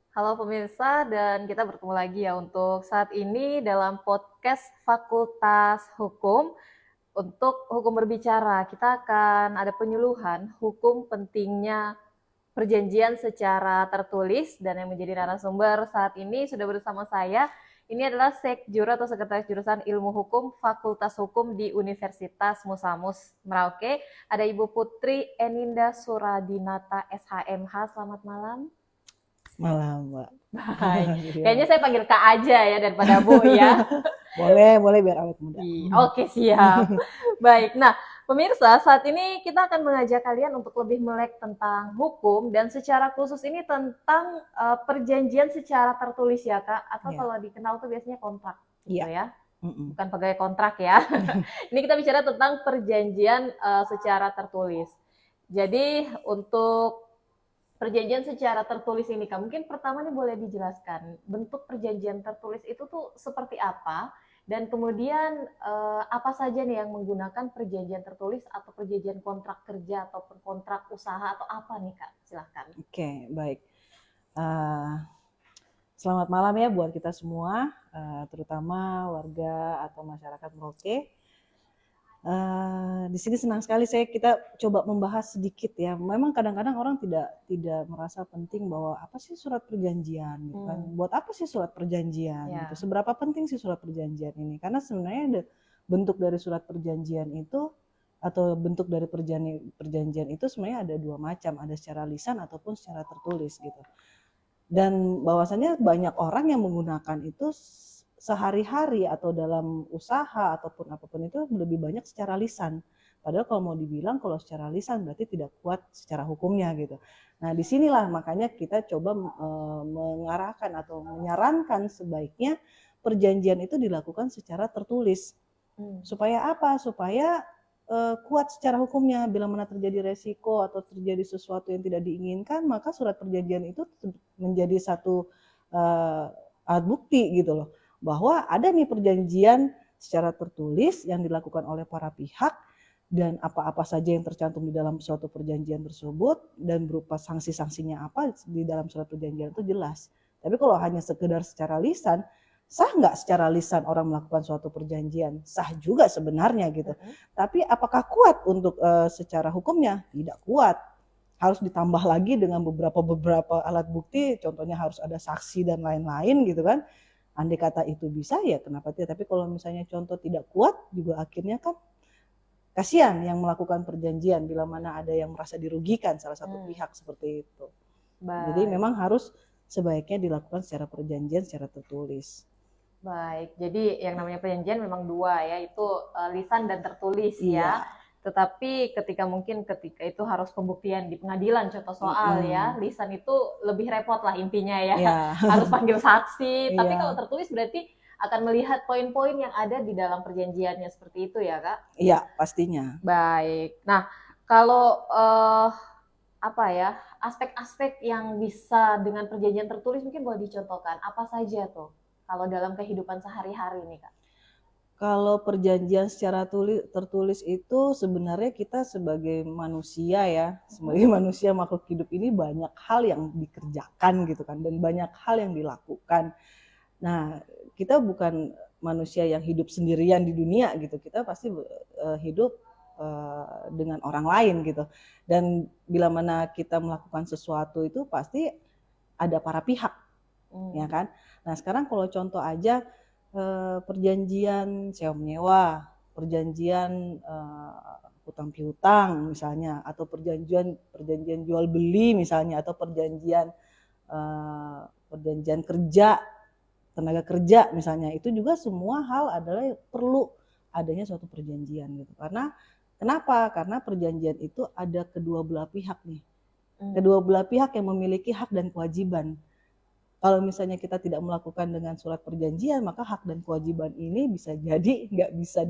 Halo pemirsa, dan kita bertemu lagi ya untuk saat ini dalam podcast Fakultas Hukum. Untuk hukum berbicara, kita akan ada penyuluhan hukum pentingnya perjanjian secara tertulis, dan yang menjadi narasumber saat ini sudah bersama saya. Ini adalah Sekjur atau Sekretaris Jurusan Ilmu Hukum Fakultas Hukum di Universitas Musamus Merauke. Ada Ibu Putri Eninda Suradinata SHMH. Selamat malam. Malam, Mbak. Baik, Iya. kayaknya saya panggil Kak aja ya daripada Bu ya. Boleh biar awet muda. Oke, siap. Baik, nah pemirsa, saat ini kita akan mengajak kalian untuk lebih melek tentang hukum dan secara khusus ini tentang perjanjian secara tertulis ya Kak, atau Iya, kalau dikenal tuh biasanya kontrak gitu iya. ya, Mm-mm. bukan pegawai kontrak ya. Ini kita bicara tentang perjanjian secara tertulis. Jadi untuk perjanjian secara tertulis ini Kak, mungkin pertama nih boleh dijelaskan bentuk perjanjian tertulis itu tuh seperti apa, dan kemudian apa saja nih yang menggunakan perjanjian tertulis atau perjanjian kontrak kerja ataupun kontrak usaha atau apa nih Kak? Silahkan. Oke, baik. Eh, Selamat malam ya buat kita semua, terutama warga atau masyarakat Merauke. Di sini senang sekali kita coba membahas sedikit ya. Memang kadang-kadang orang tidak merasa penting bahwa apa sih surat perjanjian gitu kan. Buat apa sih surat perjanjian gitu. Ya. Seberapa penting sih surat perjanjian ini? Karena sebenarnya ada bentuk dari surat perjanjian itu atau bentuk dari perjanjian itu sebenarnya ada dua macam, ada secara lisan ataupun secara tertulis gitu. Dan bahwasannya banyak orang yang menggunakan itu sehari-hari atau dalam usaha ataupun apapun itu lebih banyak secara lisan. Padahal kalau mau dibilang kalau secara lisan berarti tidak kuat secara hukumnya gitu. Nah disinilah makanya kita coba mengarahkan atau menyarankan sebaiknya perjanjian itu dilakukan secara tertulis. Supaya apa? Supaya kuat secara hukumnya. Bila mana terjadi resiko atau terjadi sesuatu yang tidak diinginkan, maka surat perjanjian itu menjadi satu alat bukti gitu loh, bahwa ada nih perjanjian secara tertulis yang dilakukan oleh para pihak, dan apa-apa saja yang tercantum di dalam suatu perjanjian tersebut dan berupa sanksi-sanksinya apa di dalam surat perjanjian itu jelas. Tapi kalau hanya sekedar secara lisan, sah nggak secara lisan orang melakukan suatu perjanjian? Sah juga sebenarnya gitu. Tapi apakah kuat untuk secara hukumnya? Tidak kuat. Harus ditambah lagi dengan beberapa alat bukti, contohnya harus ada saksi dan lain-lain gitu kan. Andai kata itu bisa ya kenapa tidak? Tapi kalau misalnya contoh tidak kuat juga akhirnya kan kasihan yang melakukan perjanjian bila mana ada yang merasa dirugikan salah satu pihak seperti itu. Jadi Baik. memang harus sebaiknya dilakukan secara perjanjian secara tertulis. Baik, jadi yang namanya perjanjian memang dua ya, itu lisan dan tertulis ya. Iya. Tetapi ketika itu harus pembuktian di pengadilan, contoh soal ya, Mm-mm. lisan itu lebih repot lah intinya ya, Iya. harus panggil saksi. Tapi kalau Iya. tertulis berarti akan melihat poin-poin yang ada di dalam perjanjiannya seperti itu ya Kak. Iya, pastinya. Baik. Nah, kalau apa ya, aspek-aspek yang bisa dengan perjanjian tertulis mungkin boleh dicontohkan. Apa saja tuh? Kalau dalam kehidupan sehari-hari nih, Kak. Kalau perjanjian secara tertulis itu sebenarnya kita sebagai manusia ya, sebagai manusia makhluk hidup ini banyak hal yang dikerjakan gitu kan, dan banyak hal yang dilakukan. Nah, kita bukan manusia yang hidup sendirian di dunia gitu, kita pasti hidup dengan orang lain gitu. Dan bila mana kita melakukan sesuatu itu pasti ada para pihak, ya kan. Nah sekarang kalau contoh aja perjanjian sewa menyewa, perjanjian hutang piutang misalnya, atau perjanjian jual beli misalnya, atau perjanjian kerja, tenaga kerja misalnya, itu juga semua hal adalah perlu adanya suatu perjanjian gitu. Karena kenapa? Karena perjanjian itu ada kedua belah pihak nih. Kedua belah pihak yang memiliki hak dan kewajiban. Kalau misalnya kita tidak melakukan dengan surat perjanjian, maka hak dan kewajiban ini bisa jadi nggak bisa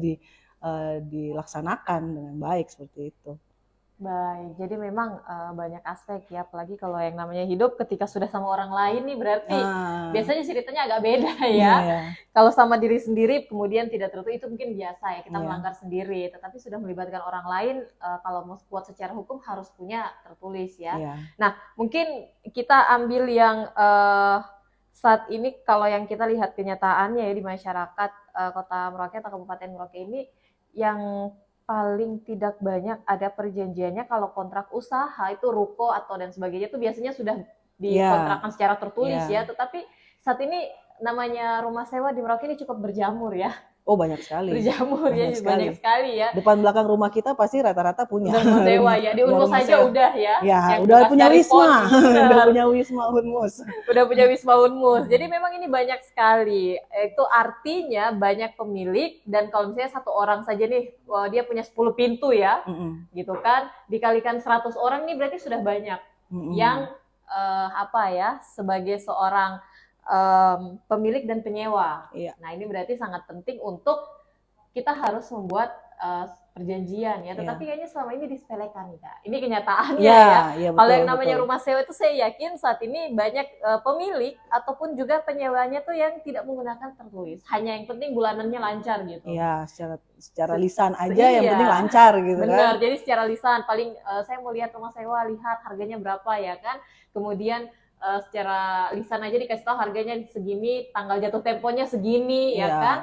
dilaksanakan dengan baik seperti itu. Baik, jadi memang banyak aspek ya, apalagi kalau yang namanya hidup ketika sudah sama orang lain nih berarti Nah, biasanya ceritanya agak beda iya ya. ya, Kalau sama diri sendiri kemudian tidak tertulis itu mungkin biasa ya, kita iya, melanggar sendiri, tetapi sudah melibatkan orang lain kalau mau kuat secara hukum harus punya tertulis ya. iya, Nah, mungkin kita ambil yang saat ini kalau yang kita lihat kenyataannya ya di masyarakat Kota Merauke atau Kabupaten Merauke ini yang paling tidak banyak ada perjanjiannya kalau kontrak usaha itu ruko atau dan sebagainya itu biasanya sudah iya, dikontrakkan secara tertulis ya, iya. tetapi saat ini namanya rumah sewa di Merauke ini cukup berjamur ya. Oh banyak sekali, Berjamur ya banyak banyak sekali. sekali ya. Depan belakang rumah kita pasti rata-rata punya Udah rumah sewa rumah, ya. Di punya Unmus rumah saja sewa. udah ya, Ya, yang udah bekas punya dari Wisma, pos. udah Benar. punya Wisma Unmus. Udah punya Wisma Unmus. Jadi memang ini banyak sekali. Itu artinya banyak pemilik dan kalau misalnya satu orang saja nih, dia punya 10 pintu ya, gitu kan. Dikalikan 100 orang nih berarti sudah banyak yang apa ya, sebagai seorang pemilik dan penyewa. Iya, Nah, ini berarti sangat penting untuk kita harus membuat perjanjian ya, tetapi iya, kayaknya selama ini disepelekan nih Kak. Ini kenyataannya iya, ya. iya Kalau betul, yang namanya betul. rumah sewa itu saya yakin saat ini banyak pemilik ataupun juga penyewanya tuh yang tidak menggunakan tertulis. Hanya yang penting bulanannya lancar gitu. Iya, secara lisan aja yang penting Iya, lancar gitu kan. benar. Jadi secara lisan paling saya mau lihat rumah sewa, lihat harganya berapa ya kan. Kemudian secara lisan aja dikasih tahu harganya segini, tanggal jatuh temponya segini ya Iya. kan.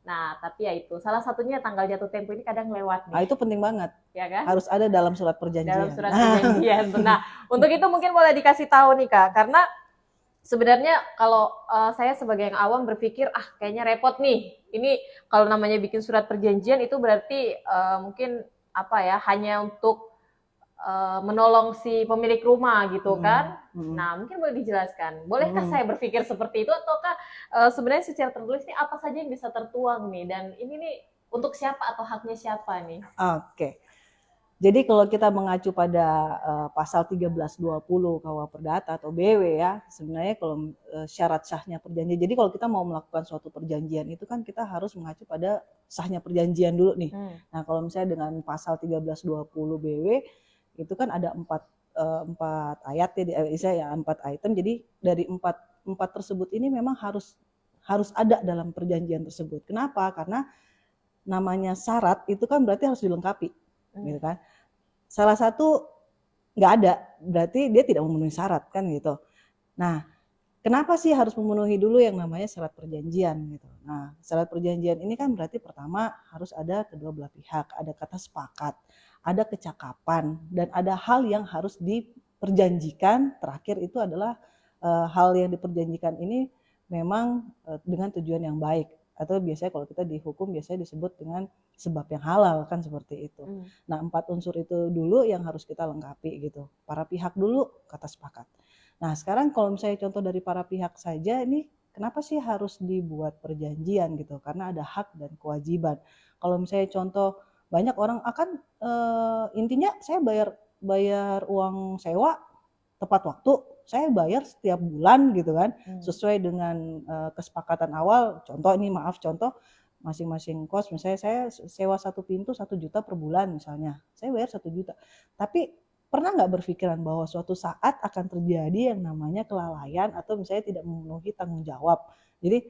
Nah, tapi ya itu salah satunya tanggal jatuh tempo ini kadang lewat Nah, nih, itu penting banget. ya kan? Harus ada dalam surat Dalam perjanjian. surat perjanjian. Nah, untuk itu mungkin boleh dikasih tahu nih Kak, karena sebenarnya kalau saya sebagai yang awam berpikir kayaknya repot nih. Ini kalau namanya bikin surat perjanjian itu berarti mungkin apa ya hanya untuk menolong si pemilik rumah gitu kan. Nah, mungkin boleh dijelaskan. Bolehkah saya berpikir seperti itu ataukah sebenarnya secara tertulis ini apa saja yang bisa tertuang nih dan ini nih untuk siapa atau haknya siapa nih? Oke. Jadi kalau kita mengacu pada pasal 1320 KUH Perdata atau BW ya, sebenarnya kalau syarat sahnya perjanjian. Jadi kalau kita mau melakukan suatu perjanjian itu kan kita harus mengacu pada sahnya perjanjian dulu nih. Nah, kalau misalnya dengan pasal 1320 BW itu kan ada empat ayat ya, empat item. Jadi dari empat tersebut ini memang harus ada dalam perjanjian tersebut. Kenapa? Karena namanya syarat itu kan berarti harus dilengkapi, gitu kan. Salah satu nggak ada, berarti dia tidak memenuhi syarat kan gitu. Nah, kenapa sih harus memenuhi dulu yang namanya syarat perjanjian gitu. Nah, syarat perjanjian ini kan berarti pertama harus ada kedua belah pihak, ada kata sepakat, ada kecakapan, dan ada hal yang harus diperjanjikan. Terakhir itu adalah hal yang diperjanjikan ini memang dengan tujuan yang baik. Atau biasanya kalau kita dihukum biasanya disebut dengan sebab yang halal kan seperti itu. Nah, 4 unsur itu dulu yang harus kita lengkapi gitu. Para pihak dulu kata sepakat. Nah, sekarang kalau misalnya contoh dari para pihak saja ini kenapa sih harus dibuat perjanjian gitu? Karena ada hak dan kewajiban. Kalau misalnya contoh banyak orang akan intinya saya bayar uang sewa tepat waktu, saya bayar setiap bulan gitu kan, sesuai dengan kesepakatan awal. Contoh ini contoh masing-masing kos, misalnya saya sewa 1 pintu 1 juta per bulan misalnya, saya bayar 1 juta. Tapi pernah nggak berpikiran bahwa suatu saat akan terjadi yang namanya kelalaian atau misalnya tidak memenuhi tanggung jawab. Jadi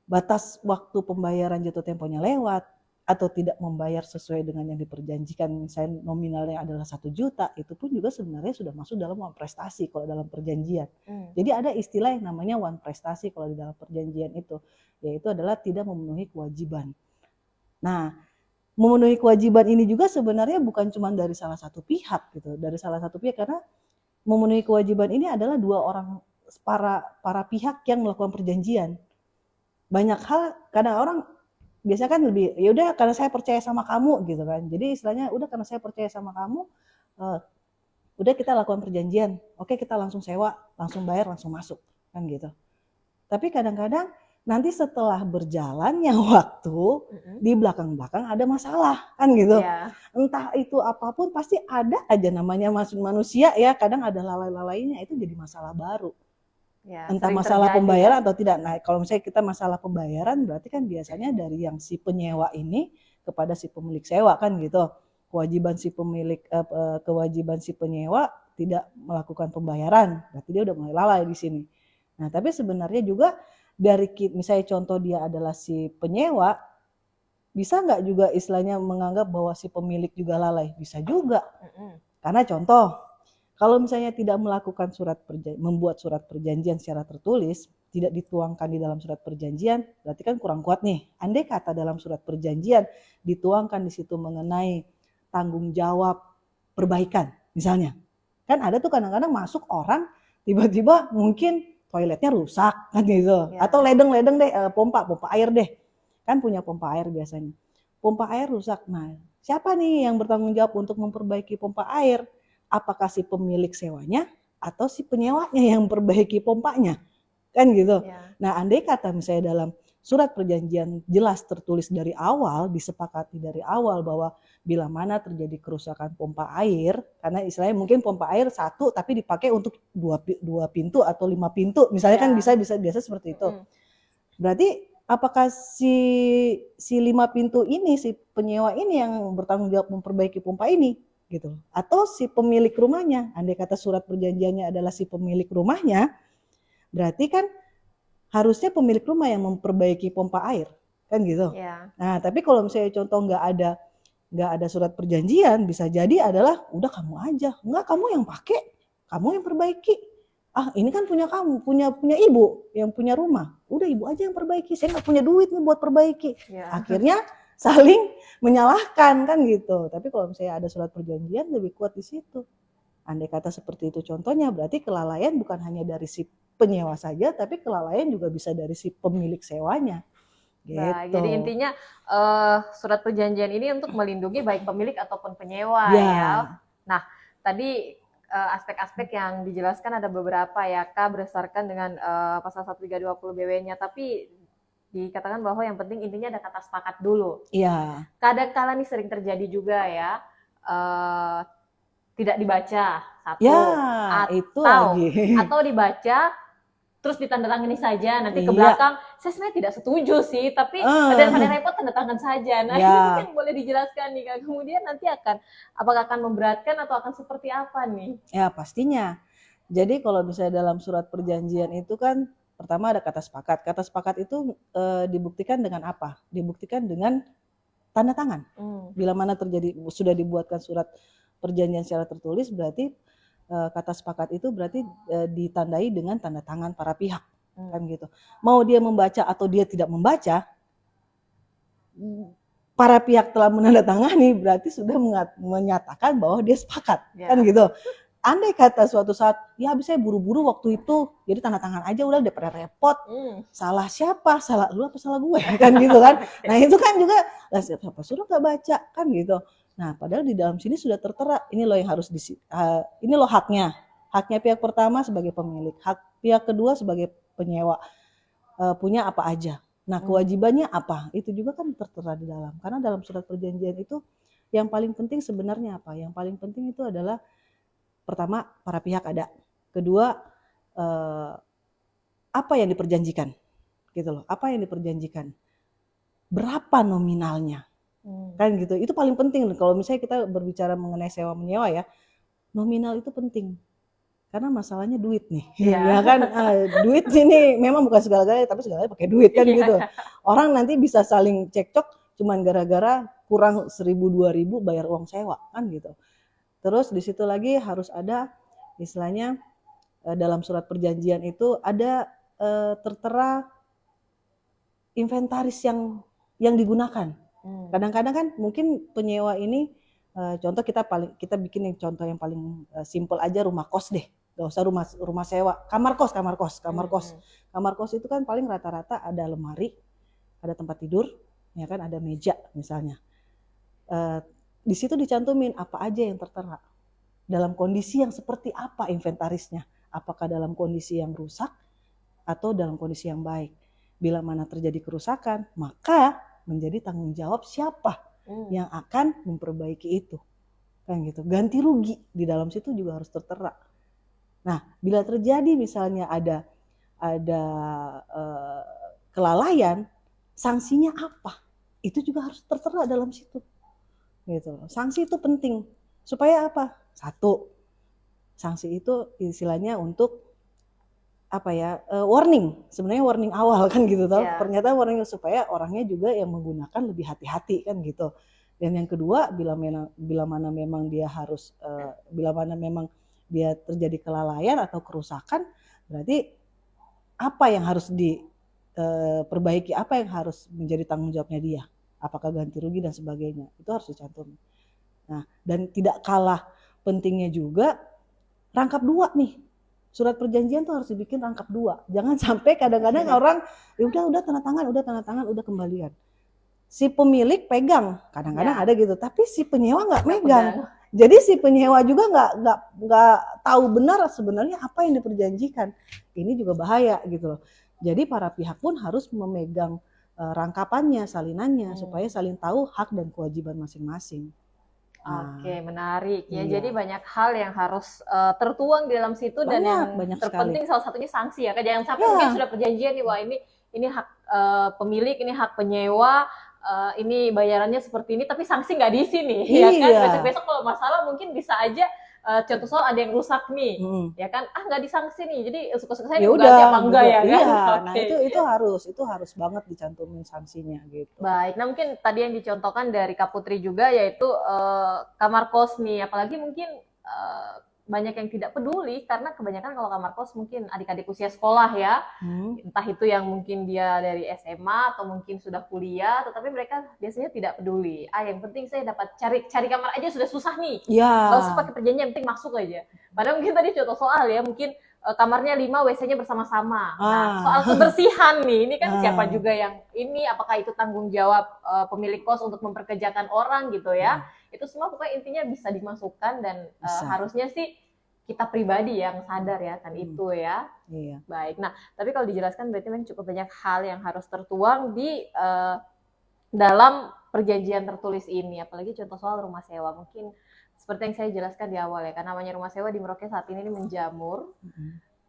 batas waktu pembayaran jatuh temponya lewat atau tidak membayar sesuai dengan yang diperjanjikan, misalnya nominalnya adalah 1 juta, itu pun juga sebenarnya sudah masuk dalam one prestasi kalau dalam perjanjian. Jadi ada istilah yang namanya one prestasi kalau di dalam perjanjian itu, yaitu adalah tidak memenuhi kewajiban. Nah, memenuhi kewajiban ini juga sebenarnya bukan cuma dari salah satu pihak gitu, dari salah satu pihak, karena memenuhi kewajiban ini adalah dua orang, para pihak yang melakukan perjanjian. Banyak hal kadang orang biasanya kan lebih ya udah karena saya percaya sama kamu gitu kan. Jadi istilahnya udah karena saya percaya sama kamu, udah kita lakukan perjanjian. Oke, kita langsung sewa, langsung bayar, langsung masuk kan gitu. Tapi kadang-kadang nanti setelah berjalannya waktu di belakang-belakang ada masalah kan gitu. Entah itu apapun pasti ada aja, namanya manusia ya, kadang ada lalai-lalainya, itu jadi masalah baru. Ya, entah masalah pembayaran atau tidak. Nah, kalau misalnya kita masalah pembayaran berarti kan biasanya dari yang si penyewa ini kepada si pemilik sewa kan gitu. kewajiban si penyewa tidak melakukan pembayaran, berarti dia udah mulai lalai di sini. Nah, tapi sebenarnya juga dari misalnya contoh dia adalah si penyewa, bisa nggak juga istilahnya menganggap bahwa si pemilik juga lalai? Bisa juga. Karena contoh, kalau misalnya tidak melakukan membuat surat perjanjian secara tertulis, tidak dituangkan di dalam surat perjanjian, berarti kan kurang kuat nih. Andai kata dalam surat perjanjian dituangkan di situ mengenai tanggung jawab perbaikan, misalnya. Kan ada tuh kadang-kadang masuk orang, tiba-tiba mungkin toiletnya rusak, kan gitu. Ya. Atau ledeng-ledeng deh, pompa air deh. Kan punya pompa air biasanya. Pompa air rusak, nah siapa nih yang bertanggung jawab untuk memperbaiki pompa air? Apakah si pemilik sewanya atau si penyewanya yang memperbaiki pompanya? Kan gitu. Ya. Nah, andai kata misalnya dalam surat perjanjian jelas tertulis dari awal, disepakati dari awal bahwa bila mana terjadi kerusakan pompa air, karena istilahnya mungkin pompa air satu tapi dipakai untuk dua pintu atau 5 pintu, misalnya kan biasa seperti itu. Berarti apakah si 5 pintu ini, si penyewa ini yang bertanggung jawab memperbaiki pompa ini gitu, atau si pemilik rumahnya? Andai kata surat perjanjiannya adalah si pemilik rumahnya, berarti kan harusnya pemilik rumah yang memperbaiki pompa air, kan gitu. Ya. Nah, tapi kalau misalnya contoh nggak ada surat perjanjian, bisa jadi adalah udah kamu aja, enggak, kamu yang pakai, kamu yang perbaiki. Ah, ini kan punya kamu, punya ibu yang punya rumah, udah ibu aja yang perbaiki, saya nggak punya duit nih buat perbaiki. Ya. Akhirnya saling menyalahkan kan gitu. Tapi kalau misalnya ada surat perjanjian lebih kuat di situ. Andai kata seperti itu contohnya, berarti kelalaian bukan hanya dari si penyewa saja, tapi kelalaian juga bisa dari si pemilik sewanya. Gitu. Nah, jadi intinya surat perjanjian ini untuk melindungi baik pemilik ataupun penyewa ya. Nah, tadi aspek-aspek yang dijelaskan ada beberapa ya Kak, berdasarkan dengan pasal 1320 BW-nya, tapi dikatakan bahwa yang penting intinya ada kata sepakat dulu. Iya. Kadang-kala nih sering terjadi juga ya, tidak dibaca satu, ya, atau dibaca terus ditandatangani saja, nanti ke belakang saya sebenarnya tidak setuju sih, tapi daripada repot tanda tangan saja. Nah, ini mungkin boleh dijelaskan nih Kak, kemudian nanti apakah akan memberatkan atau akan seperti apa nih? Ya pastinya. Jadi kalau misalnya dalam surat perjanjian itu kan pertama ada kata sepakat. Kata sepakat itu dibuktikan dengan apa? Dibuktikan dengan tanda tangan. Bila mana sudah dibuatkan surat perjanjian secara tertulis, berarti kata sepakat itu berarti ditandai dengan tanda tangan para pihak, kan gitu. Mau dia membaca atau dia tidak membaca, para pihak telah menandatangani berarti sudah menyatakan bahwa dia sepakat, kan gitu. Andai kata suatu saat, ya habis saya buru-buru waktu itu, jadi tanda tangan aja udah daripada repot. Salah siapa? Salah lu apa salah gue? Kan gitu kan. Nah itu kan juga, lah siapa suruh gak baca, kan gitu. Nah padahal di dalam sini sudah tertera, ini loh yang harus ini loh haknya. Haknya pihak pertama sebagai pemilik, hak pihak kedua sebagai penyewa. Punya apa aja. Nah kewajibannya apa? Itu juga kan tertera di dalam. Karena dalam surat perjanjian itu yang paling penting sebenarnya apa? Yang paling penting itu adalah pertama para pihak ada, kedua apa yang diperjanjikan, gitu loh. Apa yang diperjanjikan, berapa nominalnya, kan gitu. Itu paling penting. Kalau misalnya kita berbicara mengenai sewa menyewa ya, nominal itu penting. Karena masalahnya duit nih, ya kan. Duit ini memang bukan segala-galanya, tapi segalanya pakai duit kan gitu. Orang nanti bisa saling cekcok cuman gara-gara kurang 1.000-2.000 bayar uang sewa kan gitu. Terus di situ lagi harus ada istilahnya dalam surat perjanjian itu ada tertera inventaris yang digunakan. Kadang-kadang kan mungkin penyewa ini contoh kita bikin yang contoh yang paling simpel aja, rumah kos deh. Gak usah rumah sewa, kamar kos. Kamar kos itu kan paling rata-rata ada lemari, ada tempat tidur, ya kan, ada meja misalnya. Di situ dicantumin apa aja yang tertera, dalam kondisi yang seperti apa inventarisnya, apakah dalam kondisi yang rusak atau dalam kondisi yang baik. Bila mana terjadi kerusakan, maka menjadi tanggung jawab siapa yang akan memperbaiki itu, kan gitu. Ganti rugi di dalam situ juga harus tertera. Nah, bila terjadi misalnya ada kelalaian, sanksinya apa? Itu juga harus tertera dalam situ. gitu. Sanksi itu penting supaya apa? Satu, sanksi itu istilahnya untuk apa ya, warning, sebenarnya warning awal kan gitu toh. Ya. Ternyata warning supaya orangnya juga yang menggunakan lebih hati-hati kan gitu. Dan yang kedua, bila mana memang dia harus bila mana memang dia terjadi kelalaian atau kerusakan, berarti apa yang harus diperbaiki, apa yang harus menjadi tanggung jawabnya dia, apakah ganti rugi dan sebagainya, itu harus dicantum. Nah, dan tidak kalah pentingnya juga rangkap 2 nih. Surat perjanjian tuh harus dibikin rangkap 2. Jangan sampai kadang-kadang orang ya udah tanda tangan, udah kembalian. Si pemilik pegang, kadang-kadang Ya. ada gitu, tapi si penyewa nggak Nggak megang. pegang. Jadi si penyewa juga nggak tahu benar sebenarnya apa yang diperjanjikan. Ini juga bahaya gitu loh. Jadi para pihak pun harus memegang rangkapannya, salinannya, supaya saling tahu hak dan kewajiban masing-masing. Oke, menarik ya. Iya. Jadi banyak hal yang harus tertuang di dalam situ dan yang Banyak terpenting sekali. salah satunya sanksi ya. Kan jangan sampai Ya. mungkin sudah perjanjian nih, wah ini hak pemilik, ini hak penyewa, ini bayarannya seperti ini, tapi sanksi nggak diisi nih, ya kan? Iya. Besok-besok kalau masalah mungkin bisa aja contoh soal ada yang rusak nih, ya kan? Nggak disanksi nih, jadi suka-suka saya Ya mau udah ganti apa enggak gitu. ya kan? Iya. Nah, Oke. itu harus banget dicantumin sanksinya gitu. Baik, nah mungkin tadi yang dicontohkan dari Kak Putri juga yaitu kamar kos nih, apalagi mungkin banyak yang tidak peduli karena kebanyakan kalau kamar kos mungkin adik-adik usia sekolah ya, entah itu yang mungkin dia dari SMA atau mungkin sudah kuliah, tetapi mereka biasanya tidak peduli. Yang penting saya dapat cari kamar aja sudah susah nih, Ya. nggak usah pakai perjanjian, penting masuk aja. Padahal mungkin tadi contoh soal ya, mungkin kamarnya 5, WC-nya bersama-sama. Nah, soal kebersihan nih, ini kan siapa juga yang ini, apakah itu tanggung jawab pemilik kos untuk memperkerjakan orang gitu ya. Itu semua pokoknya intinya bisa dimasukkan dan harusnya sih kita pribadi yang sadar ya kan itu ya. Iya. Baik, nah tapi kalau dijelaskan berarti memang cukup banyak hal yang harus tertuang di dalam perjanjian tertulis ini, apalagi contoh soal rumah sewa. Mungkin seperti yang saya jelaskan di awal ya, karena namanya rumah sewa di Merauke saat ini menjamur.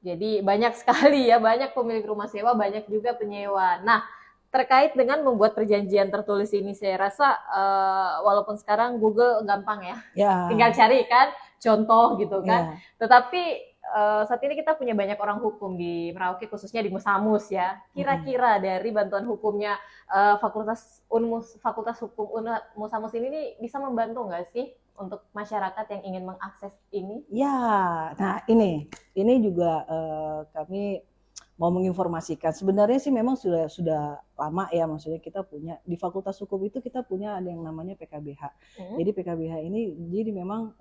Jadi banyak sekali ya, banyak pemilik rumah sewa, banyak juga penyewa. Nah, terkait dengan membuat perjanjian tertulis ini, saya rasa walaupun sekarang Google gampang ya, tinggal cari kan, contoh gitu kan. Tetapi saat ini kita punya banyak orang hukum di Merauke, khususnya di Musamus ya. Kira-kira dari bantuan hukumnya Fakultas Hukum Musamus ini nih bisa membantu nggak sih untuk masyarakat yang ingin mengakses ini? Ya, nah ini juga kami mau menginformasikan. Sebenarnya sih memang sudah lama ya, maksudnya kita punya di Fakultas Hukum itu kita punya ada yang namanya PKBH. Jadi PKBH ini jadi memang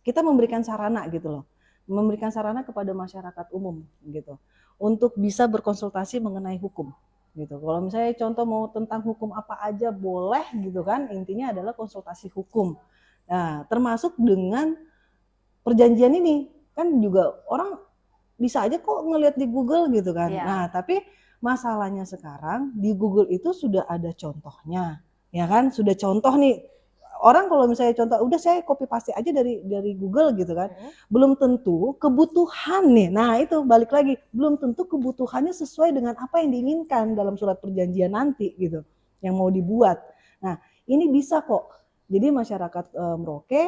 kita memberikan sarana gitu loh, memberikan sarana kepada masyarakat umum gitu untuk bisa berkonsultasi mengenai hukum gitu. Kalau misalnya contoh mau tentang hukum apa aja boleh gitu kan, intinya adalah konsultasi hukum. Nah, termasuk dengan perjanjian ini kan juga orang bisa aja kok ngelihat di Google gitu kan. Nah, tapi masalahnya sekarang di Google itu sudah ada contohnya, ya kan? Sudah contoh nih. Orang kalau misalnya contoh, udah saya copy paste aja dari Google gitu kan. Belum tentu kebutuhan nih. Nah, itu balik lagi, belum tentu kebutuhannya sesuai dengan apa yang diinginkan dalam surat perjanjian nanti gitu, yang mau dibuat. Nah, ini bisa kok. Jadi masyarakat Merauke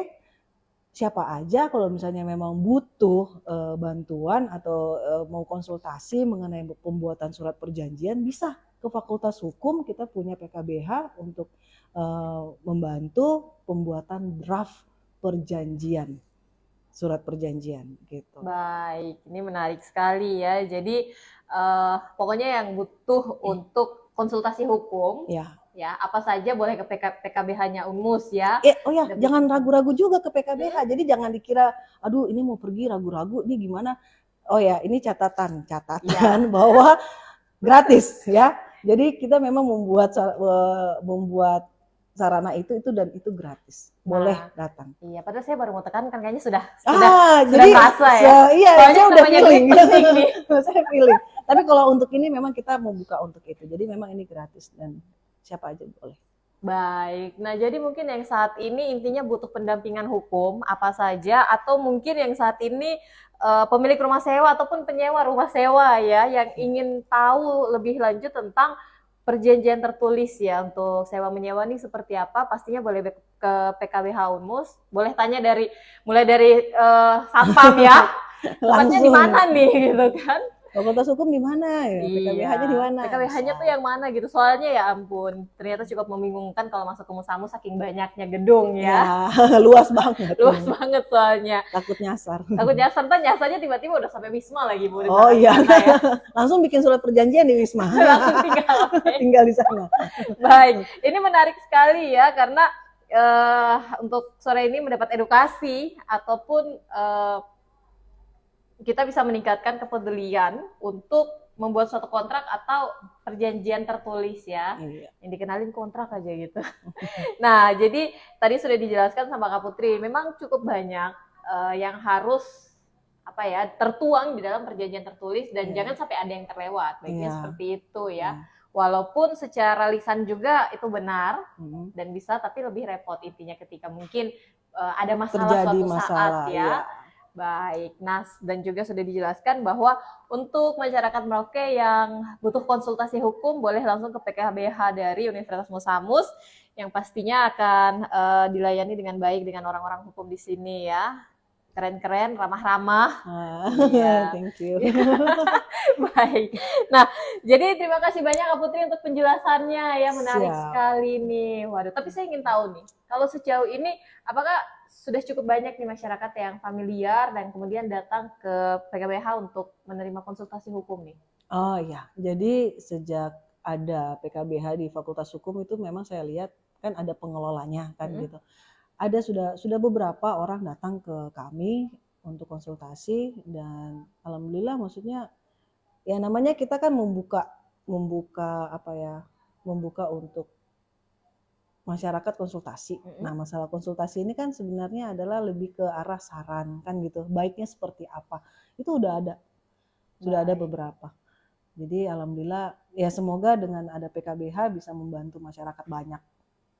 siapa aja kalau misalnya memang butuh bantuan atau mau konsultasi mengenai pembuatan surat perjanjian, bisa ke Fakultas Hukum, kita punya PKBH untuk membantu pembuatan draft perjanjian, surat perjanjian gitu. Baik, ini menarik sekali ya. Jadi pokoknya yang butuh untuk konsultasi hukum, ya apa saja boleh ke PKBH-nya Unmus ya. Jangan ragu-ragu juga ke PKBH. Jadi jangan dikira, aduh ini mau pergi ragu-ragu, ini gimana? Oh ya, ini catatan bahwa gratis ya. Jadi kita memang membuat sarana itu dan itu gratis. Boleh datang. Iya, padahal saya baru mau tekankan, kayaknya sudah jadi merasa ya. Iya, saya udah feeling. Nih. Saya feeling. Tapi kalau untuk ini memang kita membuka untuk itu. Jadi memang ini gratis dan siapa aja boleh. Baik, nah jadi mungkin yang saat ini intinya butuh pendampingan hukum apa saja, atau mungkin yang saat ini pemilik rumah sewa ataupun penyewa rumah sewa ya yang ingin tahu lebih lanjut tentang perjanjian tertulis ya untuk sewa menyewa nih seperti apa, pastinya boleh ke PKBH Unmus. Boleh tanya mulai dari satpam ya, tempatnya di Langsung mana nih gitu kan. Fakultas Hukum di mana ya, Iya, PKBH-nya di mana, PKBH-nya tuh bisa. yang mana gitu. Soalnya ya ampun, ternyata cukup membingungkan kalau masuk ke Musamus saking banyaknya gedung Ya, ya. luas banget Luas nih, banget soalnya. takut nyasar. Takut nyasar, ntar nyasarnya tiba-tiba udah sampai Wisma lagi Bu di Oh belakang iya, sana ya. langsung bikin surat perjanjian di Wisma. Langsung tinggal. Oke. Tinggal di sana. Baik, ini menarik sekali ya karena untuk sore ini mendapat edukasi ataupun kita bisa meningkatkan kepedulian untuk membuat suatu kontrak atau perjanjian tertulis ya. Iya. Yang dikenalin kontrak aja gitu. Nah, jadi tadi sudah dijelaskan sama Kak Putri, memang cukup banyak yang harus tertuang di dalam perjanjian tertulis dan jangan sampai ada yang terlewat. Baiknya seperti itu ya. Walaupun secara lisan juga itu benar dan bisa, tapi lebih repot intinya ketika mungkin ada masalah terjadi suatu saat ya. Baik, nah dan juga sudah dijelaskan bahwa untuk masyarakat Merauke yang butuh konsultasi hukum boleh langsung ke PKBH dari Universitas Musamus yang pastinya akan dilayani dengan baik dengan orang-orang hukum di sini ya. Keren-keren, ramah-ramah. Iya. Thank you. Baik. Nah, jadi terima kasih banyak Kak Putri untuk penjelasannya ya, menarik sekali nih. Waduh, tapi saya ingin tahu nih, kalau sejauh ini apakah sudah cukup banyak nih masyarakat yang familiar dan kemudian datang ke PKBH untuk menerima konsultasi hukum nih? Oh iya, jadi sejak ada PKBH di Fakultas Hukum itu memang saya lihat kan ada pengelolanya kan gitu. Ada sudah beberapa orang datang ke kami untuk konsultasi dan alhamdulillah maksudnya ya namanya kita kan membuka untuk masyarakat konsultasi. Nah, masalah konsultasi ini kan sebenarnya adalah lebih ke arah saran kan gitu. Baiknya seperti apa. Itu sudah ada beberapa. Jadi alhamdulillah ya semoga dengan ada PKBH bisa membantu masyarakat banyak.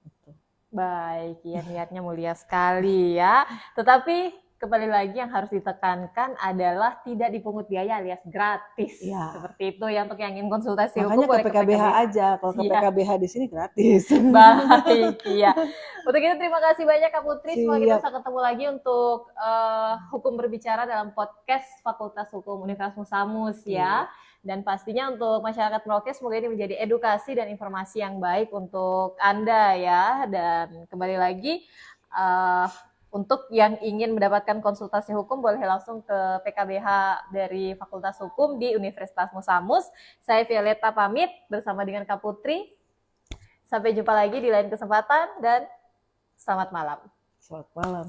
Gitu. Baik, ya niatnya mulia sekali ya. Tetapi kembali lagi yang harus ditekankan adalah tidak dipungut biaya alias gratis. Ya. Seperti itu ya untuk yang ingin konsultasi makanya hukum ke PKBH aja. Kalau ke PKBH di sini gratis. Baik, iya. Untuk itu terima kasih banyak Kak Putri. Semoga kita bisa ketemu lagi untuk hukum berbicara dalam podcast Fakultas Hukum Universitas Musamus ya. Dan pastinya untuk masyarakat Merauke semoga ini menjadi edukasi dan informasi yang baik untuk Anda ya. Dan kembali lagi untuk yang ingin mendapatkan konsultasi hukum boleh langsung ke PKBH dari Fakultas Hukum di Universitas Musamus. Saya Violeta pamit bersama dengan Kak Putri. Sampai jumpa lagi di lain kesempatan dan selamat malam. Selamat malam.